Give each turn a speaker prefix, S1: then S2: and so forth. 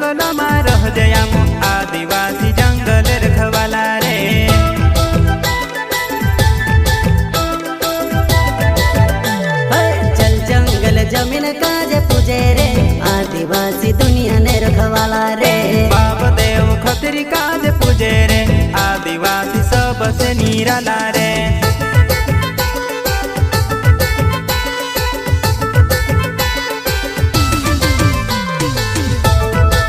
S1: जंगलમાં રહજે આમ आदिवासी जंगल रखवाला रे।
S2: चल जंगल जमीन काजे पूजे रे आदिवासी दुनिया ने रखवाला रे।
S1: बाप देव खतरी काज पूजे रे आदिवासी सबसे निराला रे।